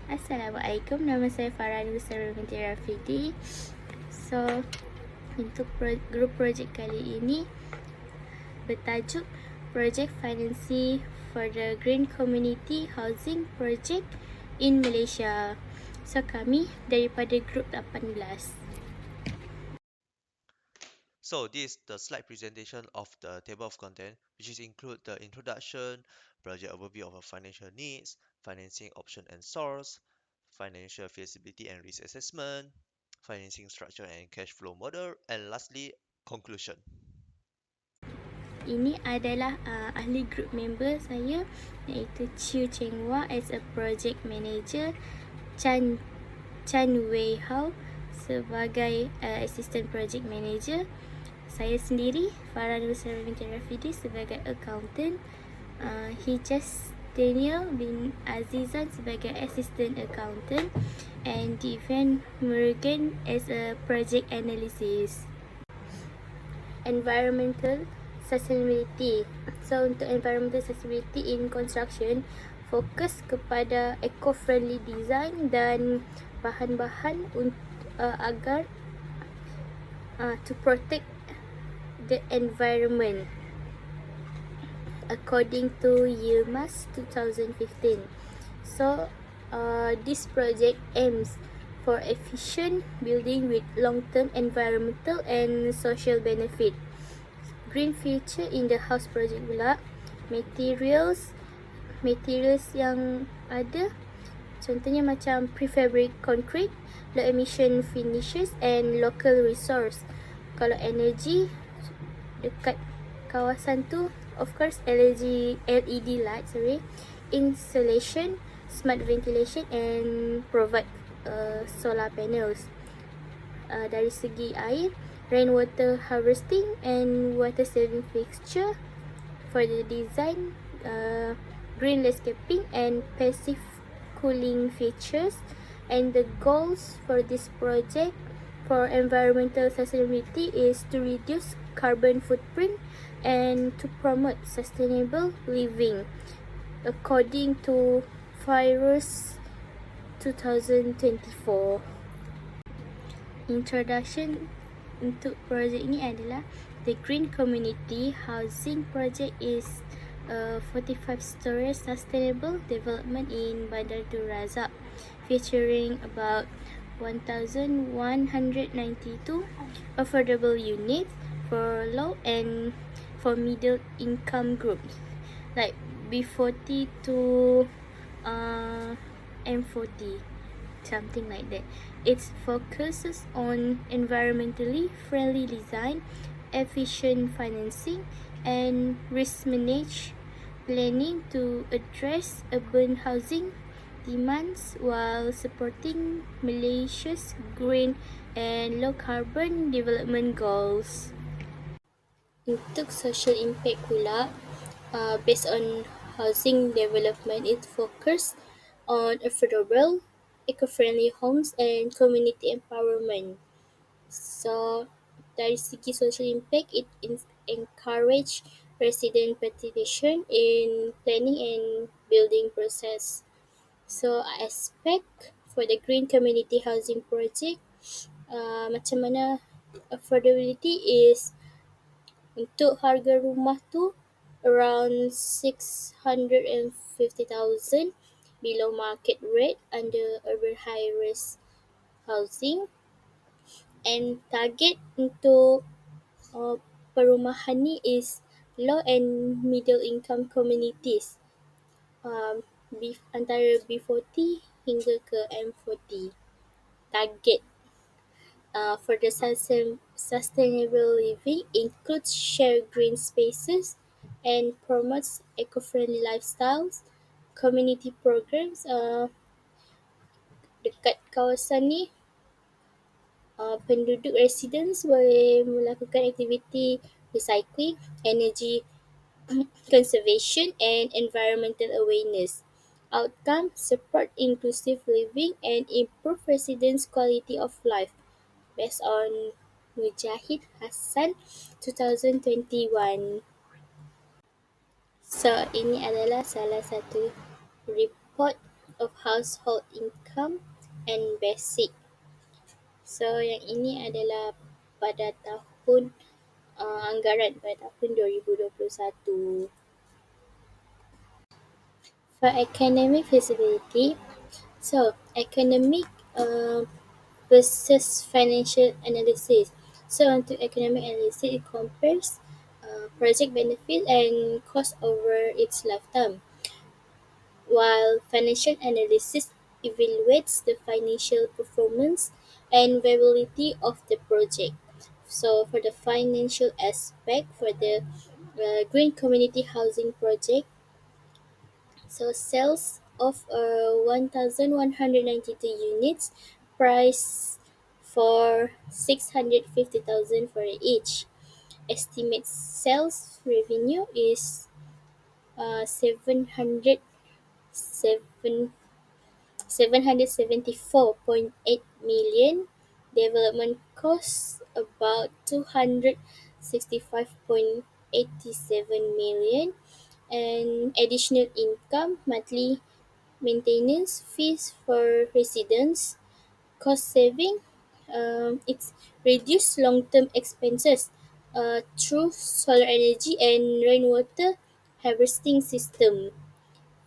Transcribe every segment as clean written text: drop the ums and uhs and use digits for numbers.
Assalamualaikum, nama saya Farah Nusara binti Rafidi. So, untuk grup projek kali ini bertajuk Project Financing for the Green Community Housing Project in Malaysia. So, kami daripada grup 18. So this is the slide presentation of the table of content, which is include the introduction, project overview of our financial needs, financing option and source, financial feasibility and risk assessment, financing structure and cash flow model, and lastly, conclusion. Ini adalah ahli group member saya, iaitu Chiu Cheng Hua as a project manager, Chan Wei Hao sebagai assistant project manager, saya sendiri Farah Nusara binti Rafidi sebagai accountant, Hijaz Daniel bin Azizan sebagai assistant accountant, and Divan Murugan as a project analysis. Environmental sustainability. So untuk environmental sustainability in construction, fokus kepada eco-friendly design dan bahan-bahan agar to protect the environment according to YILMAS 2015. So this project aims for efficient building with long-term environmental and social benefit. Green feature in the house project pula, materials yang ada contohnya macam prefabric concrete, low emission finishes and local resource. Kalau energy dekat kawasan tu, of course LED light, insulation, smart ventilation and provide solar panels. Dari segi air, rainwater harvesting and water saving fixture. For the design, green landscaping and passive cooling features. And the goals for this project for environmental sustainability is to reduce carbon footprint and to promote sustainable living according to FIRUS 2024. Introduction untuk projek ini adalah the Green Community Housing Project is a 45-story sustainable development in Bandar Dun Razak, featuring about 1,192 affordable units for low and for middle income groups, like B40 to M40, something like that. It focuses on environmentally friendly design, efficient financing, and risk managed planning to address urban housing demands while supporting Malaysia's green and low carbon development goals. Untuk social impact pula, based on housing development, it focuses on affordable, eco-friendly homes and community empowerment. So, dari segi social impact, it encourage resident participation in planning and building process. So, aspect for the green community housing project, macam mana affordability is untuk harga rumah tu around 650,000 below market rate under urban high risk housing, and target untuk perumahan ni is low and middle income communities, antara B40 hingga ke M40. Target for the sustainable living includes shared green spaces and promotes eco-friendly lifestyles. Community programs dekat kawasan ni, penduduk residents boleh melakukan aktiviti recycling, energy conservation and environmental awareness. Outcome, support inclusive living and improve residents' quality of life, based on Mujahid Hassan 2021. So, ini adalah salah satu report of household income and basic. So yang ini adalah pada tahun anggaran pada tahun 2021. For academic feasibility, so academic versus financial analysis. So untuk economic analysis, it compares project benefit and cost over its lifetime, while financial analysis evaluates the financial performance and viability of the project. So for the financial aspect, for the green community housing project, so sales of 1,192 units, price for 650,000 for each. Estimate sales revenue is 774.8 million. Development costs about 265.87 million, and additional income monthly maintenance fees for residents. Cost saving, it's reduced long-term expenses through solar energy and rainwater harvesting system.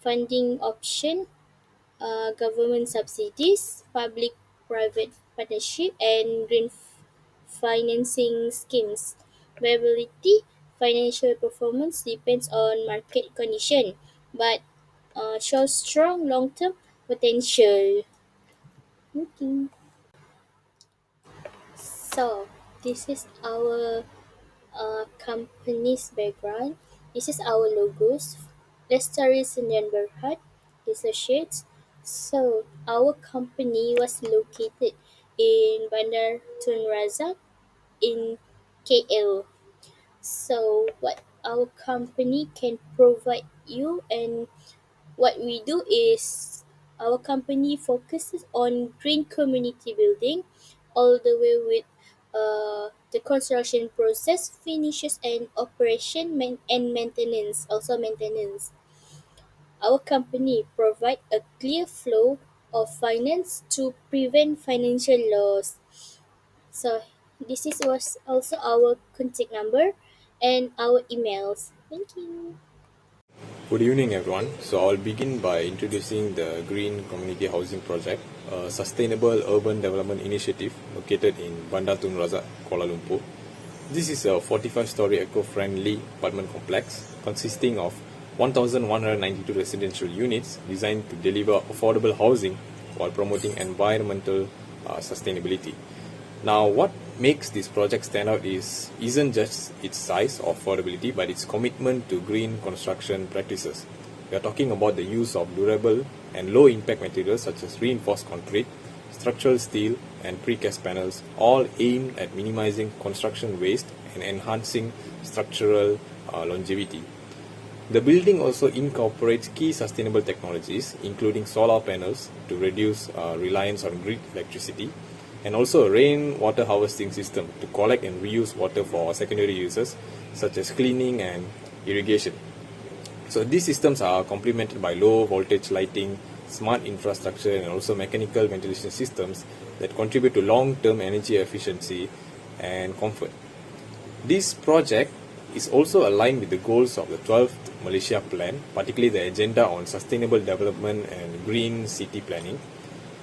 Funding option, government subsidies, public-private partnership, and green financing schemes. Viability, financial performance depends on market condition, but shows strong long-term potential. Okay. So this is our company's background. This is our logos. Lestari Sdn Bhd Associates. So our company was located in Bandar Tun Razak in KL. So what our company can provide you, and what we do is our company focuses on green community building all the way with the construction process, finishes, and operation and maintenance, also maintenance. Our company provide a clear flow of finance to prevent financial loss. So this is was also our contact number and our emails. Thank you. Good evening, everyone. So I'll begin by introducing the Green Community Housing Project, a sustainable urban development initiative located in Bandar Tun Razak, Kuala Lumpur. This is a 45-story eco-friendly apartment complex consisting of 1,192 residential units designed to deliver affordable housing while promoting environmental sustainability. Now, what makes this project stand out isn't just its size or affordability, but its commitment to green construction practices. We are talking about the use of durable and low-impact materials such as reinforced concrete, structural steel, and precast panels, all aimed at minimizing construction waste and enhancing structural longevity. The building also incorporates key sustainable technologies, including solar panels to reduce reliance on grid electricity, and also a rainwater harvesting system to collect and reuse water for secondary uses such as cleaning and irrigation. So these systems are complemented by low voltage lighting, smart infrastructure, and also mechanical ventilation systems that contribute to long-term energy efficiency and comfort. This project is also aligned with the goals of the 12th Malaysia Plan, particularly the agenda on sustainable development and green city planning.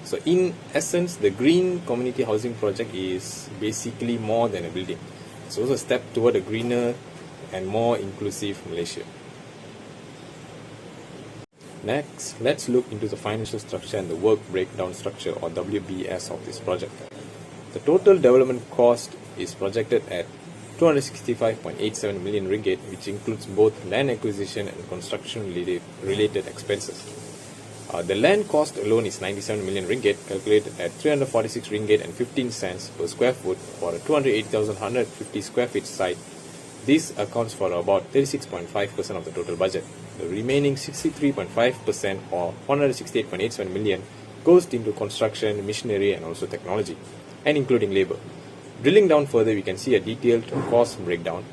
So in essence, the Green Community Housing Project is basically more than a building. It's also a step toward a greener and more inclusive Malaysia. Next, let's look into the financial structure and the work breakdown structure, or WBS, of this project. The total development cost is projected at 265.87 million ringgit, which includes both land acquisition and construction related expenses. The land cost alone is 97 million ringgit, calculated at 346 ringgit and 15 cents per square foot for a 280,150 square feet site. This accounts for about 36.5% of the total budget. The remaining 63.5%, or 168.87 million, goes into construction, machinery, and also technology, and including labor. Drilling down further, we can see a detailed cost breakdown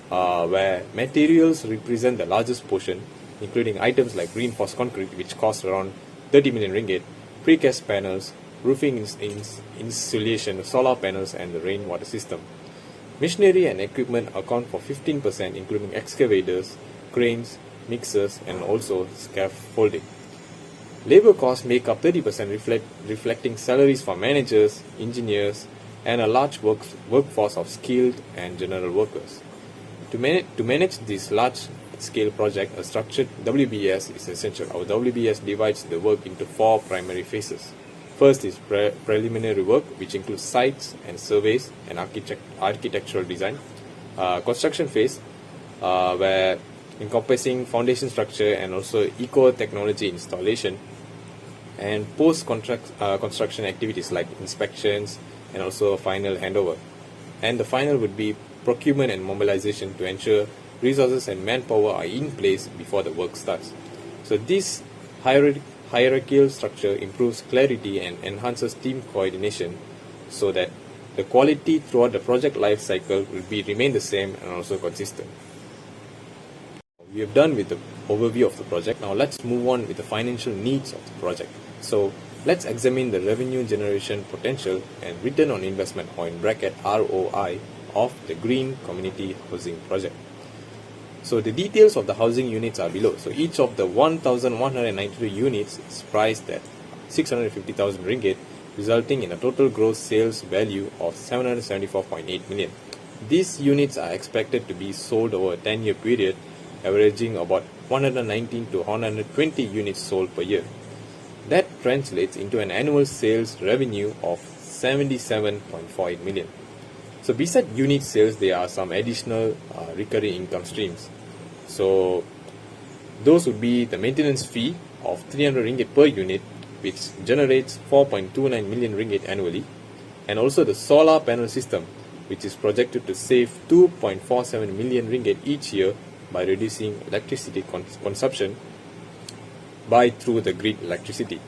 where materials represent the largest portion, including items like reinforced concrete, which cost around 30 million ringgit, precast panels, roofing insulation, solar panels, and the rainwater system. Machinery and equipment account for 15%, including excavators, cranes, mixers, and also scaffolding. Labor costs make up 30%, reflecting salaries for managers, engineers, and a large workforce of skilled and general workers. To manage this large-scale project, a structured WBS is essential. Our WBS divides the work into 4 primary phases. First is preliminary work, which includes sites and surveys and architectural design. Construction phase, where encompassing foundation structure and also eco-technology installation, and post-construction activities like inspections and also final handover. And the final would be procurement and mobilization to ensure resources and manpower are in place before the work starts. So this hierarchical structure improves clarity and enhances team coordination so that the quality throughout the project life cycle will remain the same and also consistent. We have done with the overview of the project. Now let's move on with the financial needs of the project. So let's examine the revenue generation potential and return on investment, or in bracket ROI, of the Green Community Housing Project. So the details of the housing units are below. So each of the 1,192 units is priced at 650,000 ringgit, resulting in a total gross sales value of 774.8 million. These units are expected to be sold over a 10-year period, averaging about 119 to 120 units sold per year. That translates into an annual sales revenue of 77.48 million. So beside unit sales, there are some additional recurring income streams. So those would be the maintenance fee of 300 ringgit per unit, which generates 4.29 million ringgit annually, and also the solar panel system, which is projected to save 2.47 million ringgit each year by reducing electricity consumption through the grid electricity.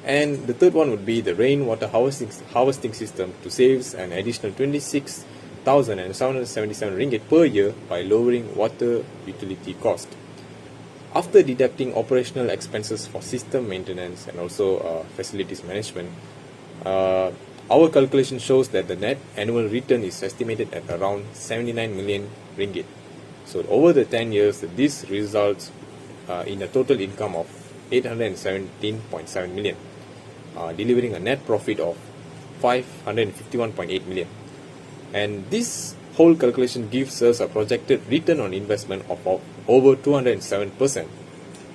And the third one would be the rainwater harvesting system to save an additional 26,777 ringgit per year by lowering water utility cost. After deducting operational expenses for system maintenance and also facilities management, our calculation shows that the net annual return is estimated at around 79 million ringgit. So over the 10 years, this results in a total income of 817.7 million, delivering a net profit of 551.8 million. And this whole calculation gives us a projected return on investment of over 207%,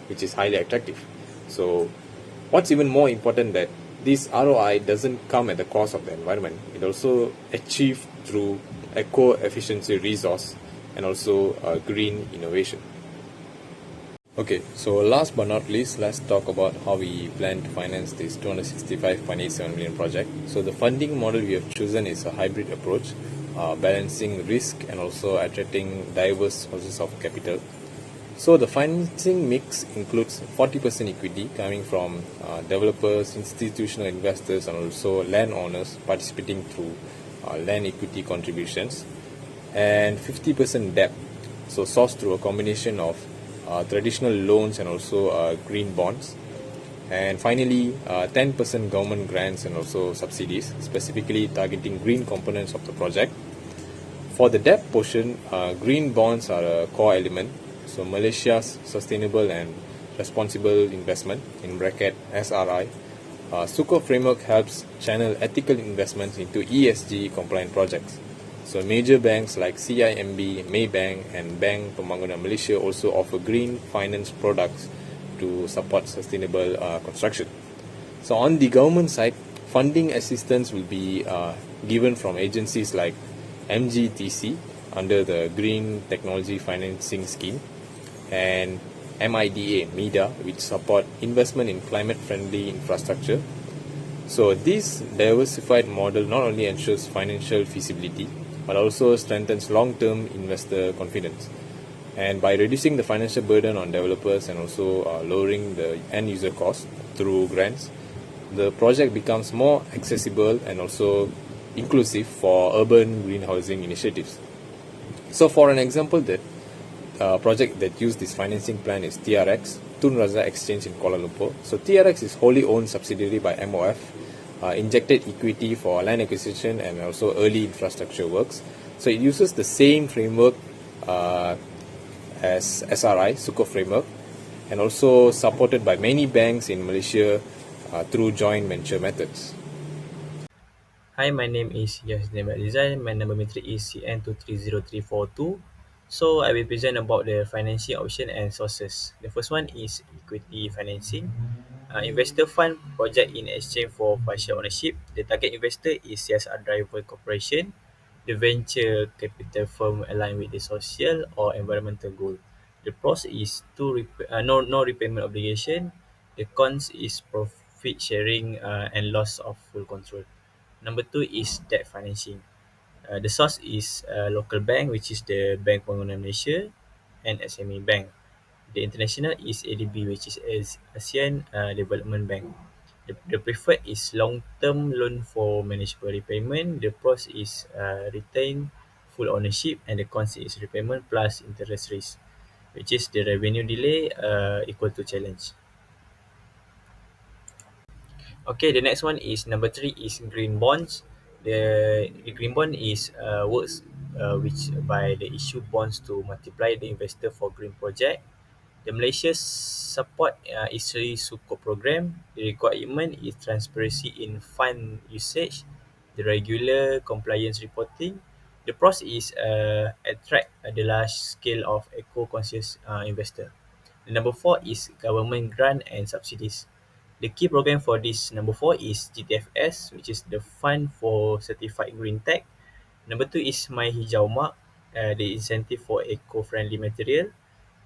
which is highly attractive. So what's even more important that this ROI doesn't come at the cost of the environment. It also achieved through eco-efficiency resource and also green innovation. Okay, so last but not least, let's talk about how we plan to finance this 265.87 million project. So the funding model we have chosen is a hybrid approach, balancing risk and also attracting diverse sources of capital. So the financing mix includes 40% equity coming from developers, institutional investors, and also landowners participating through land equity contributions, and 50% debt, so sourced through a combination of traditional loans and also green bonds, and finally 10% government grants and also subsidies, specifically targeting green components of the project. For the debt portion, green bonds are a core element. So Malaysia's Sustainable and Responsible Investment, in bracket SRI, Sukuk framework helps channel ethical investments into ESG compliant projects. So major banks like CIMB, Maybank, and Bank Pembangunan Malaysia also offer green finance products to support sustainable construction. So on the government side, funding assistance will be given from agencies like MGTC under the Green Technology Financing Scheme, and MIDA, which support investment in climate-friendly infrastructure. So this diversified model not only ensures financial feasibility, but also strengthens long-term investor confidence. And by reducing the financial burden on developers and also lowering the end-user cost through grants, the project becomes more accessible and also inclusive for urban green housing initiatives. So for an example, that project that used this financing plan is TRX, Tun Razak Exchange in Kuala Lumpur. So TRX is wholly owned subsidiary by MOF, injected equity for land acquisition and also early infrastructure works. So it uses the same framework as SRI, Sukuk framework, and also supported by many banks in Malaysia through joint venture methods. Hi, my name is Yasdin Rizal. My number matric is CN230342. So I will present about the financing option and sources. The first one is equity financing. Investor fund project in exchange for partial ownership. The target investor is CSR Driver Corporation. The venture capital firm aligned with the social or environmental goal. The pros is no repayment obligation. The cons is profit sharing and loss of full control. Number two is debt financing. The source is local bank, which is the Bank Pembangunan Malaysia, and SME Bank. The international is ADB, which is ASEAN Development Bank. The preferred is long-term loan for manageable repayment. The pros is retain full ownership, and the cons is repayment plus interest risk, which is the revenue delay equal to challenge. Okay, the next one is number three is green bonds. The green bond is works which by the issue bonds to multiply the investor for green project. The Malaysia support Isri Sukuk program. The requirement is transparency in fund usage, the regular compliance reporting. The pros is attract the large scale of eco-conscious investor. The number four is government grant and subsidies. The key program for this number four is GTFS, which is the Fund for Certified Green Tech. Number two is My Hijau Mark, the incentive for eco-friendly material.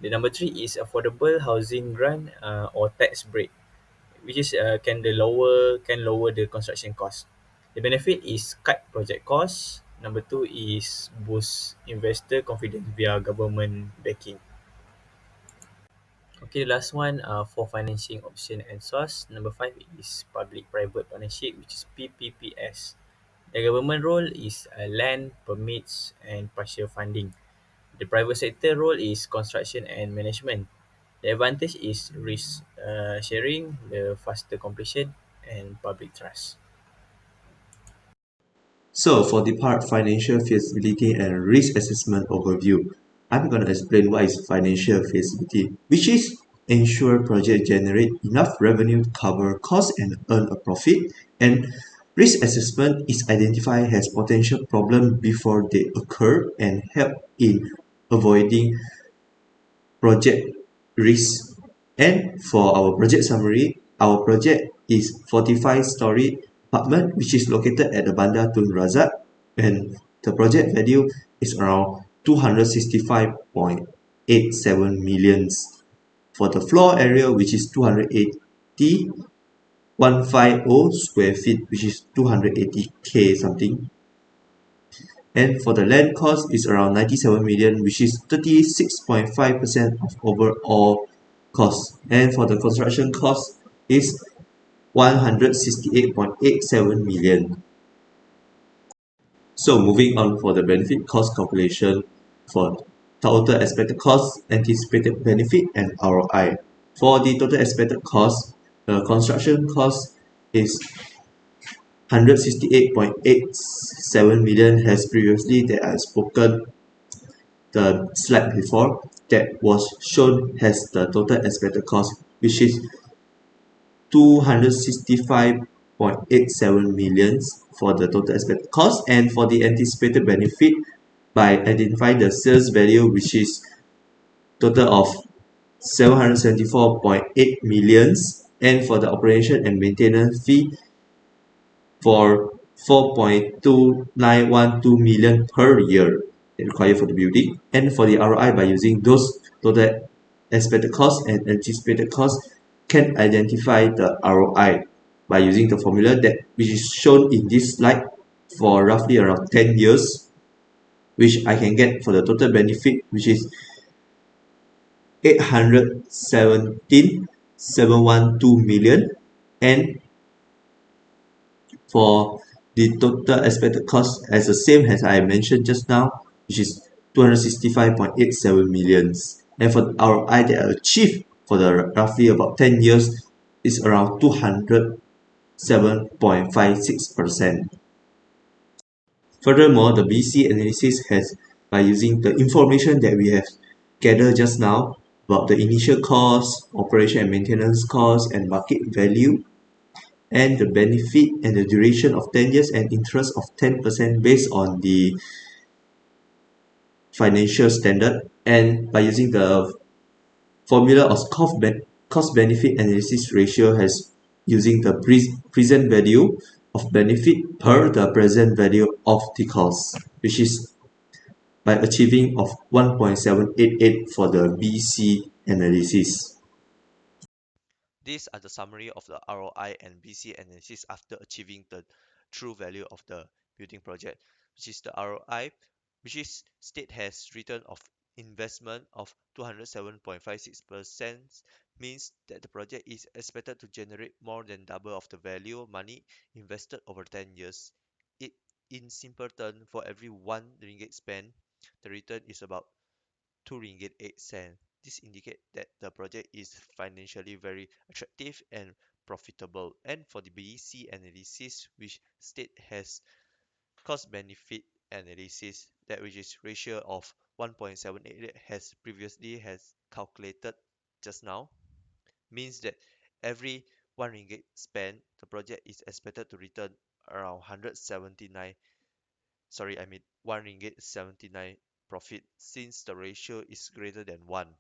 The number three is affordable housing grant or tax break, which is can lower the construction cost. The benefit is cut project costs. Number two is boost investor confidence via government backing. Okay, the last one for financing option and source. Number five is public-private partnership, which is PPPS. The government role is land, permits, and partial funding. The private sector role is construction and management. The advantage is risk sharing, the faster completion, and public trust. So for the part financial feasibility and risk assessment overview, I'm going to explain what is financial feasibility, which is ensure project generate enough revenue to cover costs and earn a profit, and risk assessment is identify as potential problem before they occur and help in avoiding project risk. And for our project summary, our project is 45-story apartment which is located at the Bandar Tun Razak, and the project value is around 265.87 millions. For the floor area, which is 150 square feet, which is 280k something. And for the land cost is around 97 million, which is 36.5% of overall cost. And for the construction cost is 168.87 million. So moving on for the benefit cost calculation for total expected cost, anticipated benefit, and ROI. For the total expected cost, the construction cost is 168.87 million as previously that I spoken the slide before, that was shown as the total expected cost, which is 265.87 millions for the total expected cost. And for the anticipated benefit, by identifying the sales value, which is total of 774.8 millions, and for the operation and maintenance fee for 4.2912 million per year required for the building. And for the ROI, by using those total expected cost and anticipated cost, can identify the ROI by using the formula that which is shown in this slide for roughly around 10 years, which I can get for the total benefit, which is 817,712 million, and for the total expected cost as the same as I mentioned just now, which is 265.87 millions. And for the ROI that I achieved for the roughly about 10 years is around 207.56%. Furthermore, the BC analysis has, by using the information that we have gathered just now about the initial cost, operation and maintenance cost, and market value, and the benefit and the duration of 10 years and interest of 10% based on the financial standard, and by using the formula of cost benefit analysis ratio has using the present value of benefit per the present value of the cost, which is by achieving of 1.788 for the BC analysis. These are the summary of the ROI and BC analysis after achieving the true value of the building project, which is the ROI, which is state has return of investment of 207.56% means that the project is expected to generate more than double of the value of money invested over 10 years. It in simple term, for every 1 ringgit spent, the return is about 2 ringgit 8 cent. This indicate that the project is financially very attractive and profitable. And for the BEC analysis, which state has cost benefit analysis, that which is ratio of 1.788 has previously has calculated just now, means that every 1 ringgit spent, the project is expected to return around 179, sorry, I mean 1 ringgit 79 profit, since the ratio is greater than 1.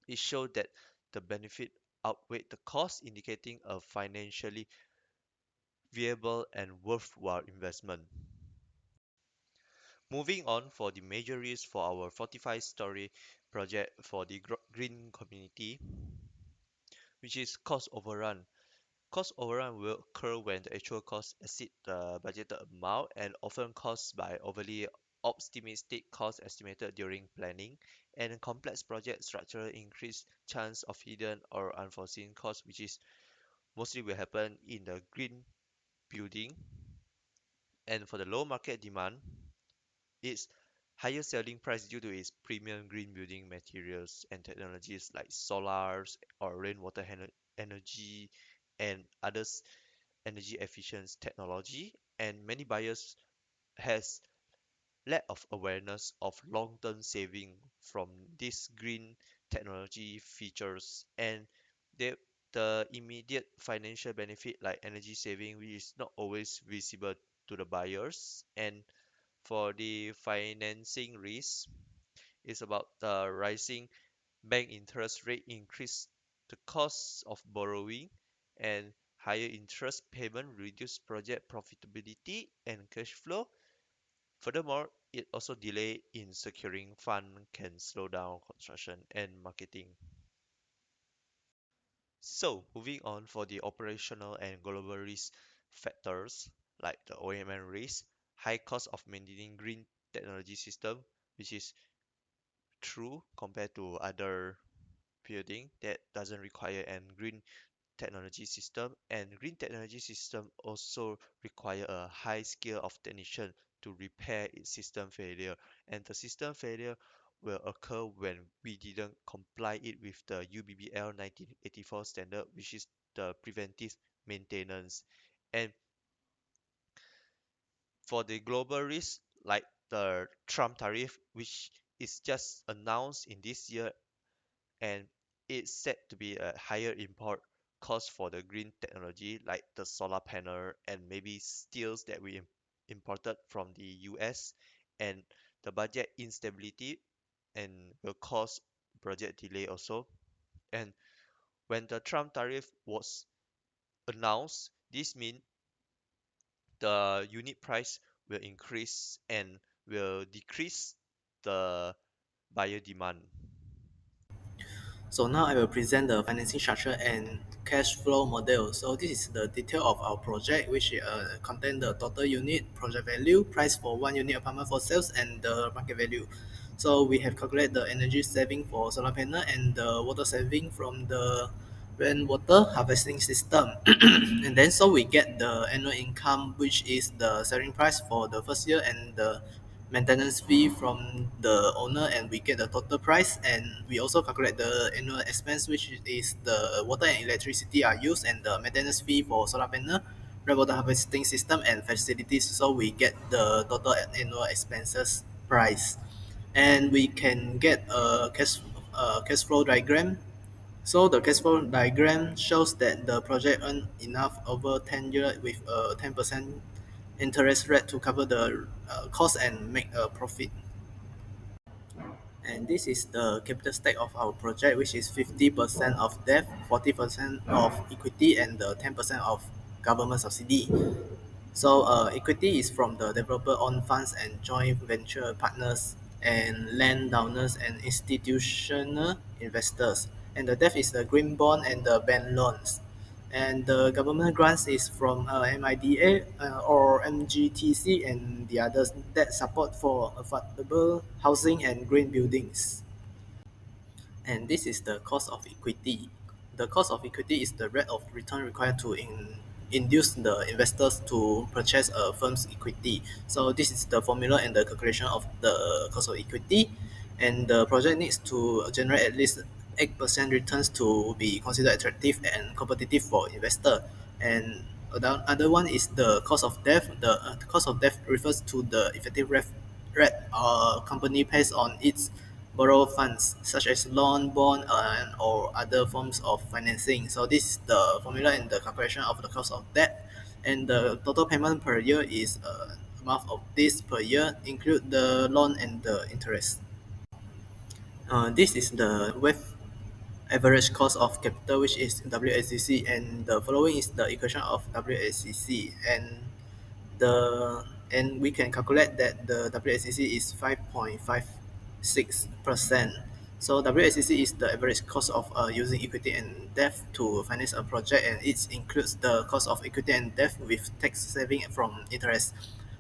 It showed that the benefit outweighed the cost, indicating a financially viable and worthwhile investment. Moving on for the major risk for our 45-story project for the green community, which is cost overrun. Cost overrun will occur when the actual cost exceed the budgeted amount and often caused by overly optimistic cost estimated during planning, and a complex project structure increase chance of hidden or unforeseen costs, which is mostly will happen in the green building. And for the low market demand, its higher selling price due to its premium green building materials and technologies like solars or rainwater energy and others energy efficient technology, and many buyers has lack of awareness of long-term saving from these green technology features, and they, the immediate financial benefit like energy saving, which is not always visible to the buyers. And for the financing risk, is about the rising bank interest rate increase the costs of borrowing, and higher interest payment reduce project profitability and cash flow. Furthermore, it also delay in securing fund can slow down construction and marketing. So moving on for the operational and global risk factors like the OEM risk, high cost of maintaining green technology system, which is true compared to other building that doesn't require an green technology system, and green technology system also require a high skill of technician to repair its system failure, and the system failure will occur when we didn't comply it with the UBBL 1984 standard, which is the preventive maintenance. And for the global risk like the Trump tariff, which is just announced in this year, and it's said to be a higher import cost for the green technology like the solar panel and maybe steels that we imported from the US, and the budget instability and will cause project delay also. And when the Trump tariff was announced, this means the unit price will increase and will decrease the buyer demand. So now I will present the financing structure and cash flow model. So this is the detail of our project, which contain the total unit, project value, price for 1 unit apartment for sales, and the market value. So we have calculated the energy saving for solar panel and the water saving from the rainwater harvesting system. And then so we get the annual income, which is the selling price for the first year and the maintenance fee from the owner, and we get the total price. And we also calculate the annual expense, which is the water and electricity are used, and the maintenance fee for solar panel, rainwater harvesting system, and facilities. So we get the total annual expenses price, and we can get a cash flow diagram. So the cash flow diagram shows that the project earned enough over 10 years with a 10% interest rate to cover the cost and make a profit. And this is the capital stack of our project, which is 50% of debt, 40% of equity, and the 10% of government subsidy. So equity is from the developer owned funds and joint venture partners and landowners and institutional investors. And the debt is the green bond and the bank loans. And the government grants is from MIDA or MGTC and the others that support for affordable housing and green buildings. And this is the cost of equity. The cost of equity is the rate of return required to induce the investors to purchase a firm's equity. So this is the formula and the calculation of the cost of equity. And the project needs to generate at least 8% returns to be considered attractive and competitive for investor. And the other one is the cost of debt. The cost of debt refers to the effective rate a company pays on its borrow funds such as loan, bond, or other forms of financing. So this is the formula and the calculation of the cost of debt. And the total payment per year is amount of this per year, include the loan and the interest. This is the weighted average cost of capital, which is WACC, and the following is the equation of WACC. The and we can calculate that the WACC is 5.56%. So WACC is the average cost of using equity and debt to finance a project, and it includes the cost of equity and debt with tax saving from interest.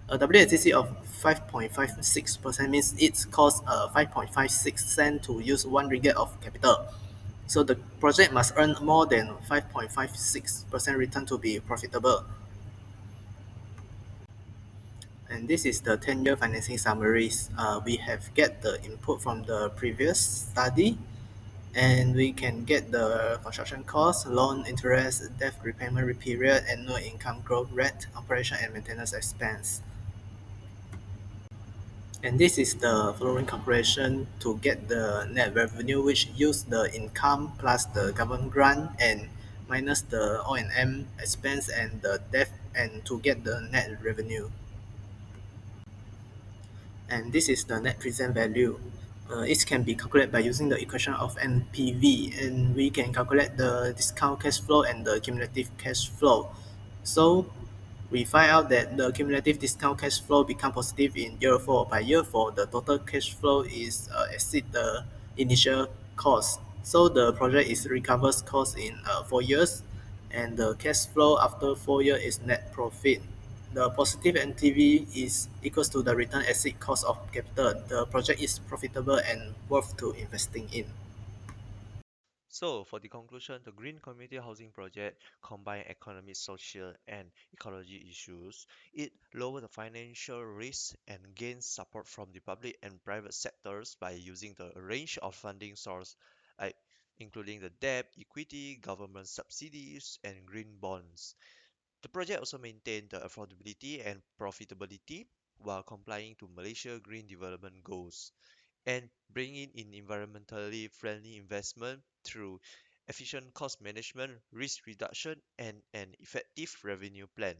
A WACC of 5.56% means it costs 5.56 cent to use 1 ringgit of capital. So the project must earn more than 5.56% return to be profitable. And this is the 10-year financing summaries. We have get the input from the previous study, and we can get the construction cost, loan interest, debt repayment period, annual income growth rate, operation and maintenance expense. And this is the following calculation to get the net revenue, which use the income plus the government grant and minus the O&M expense and the debt, and to get the net revenue. And this is the net present value. It can be calculated by using the equation of NPV, and we can calculate the discount cash flow and the cumulative cash flow. So we find out that the cumulative discount cash flow become positive in year 4. By year 4, the total cash flow is exceed the initial cost. So the project is recovers cost in 4 years, and the cash flow after 4 years is net profit. The positive NPV is equals to the return exceed cost of capital. The project is profitable and worth to investing in. So, for the conclusion, the Green Community Housing Project combine economic, social, and ecology issues. It lower the financial risk and gains support from the public and private sectors by using the range of funding source, like including the debt, equity, government subsidies, and green bonds. The project also maintained the affordability and profitability while complying to Malaysia Green Development Goals and bringing in environmentally friendly investment through efficient cost management, risk reduction, and an effective revenue plan.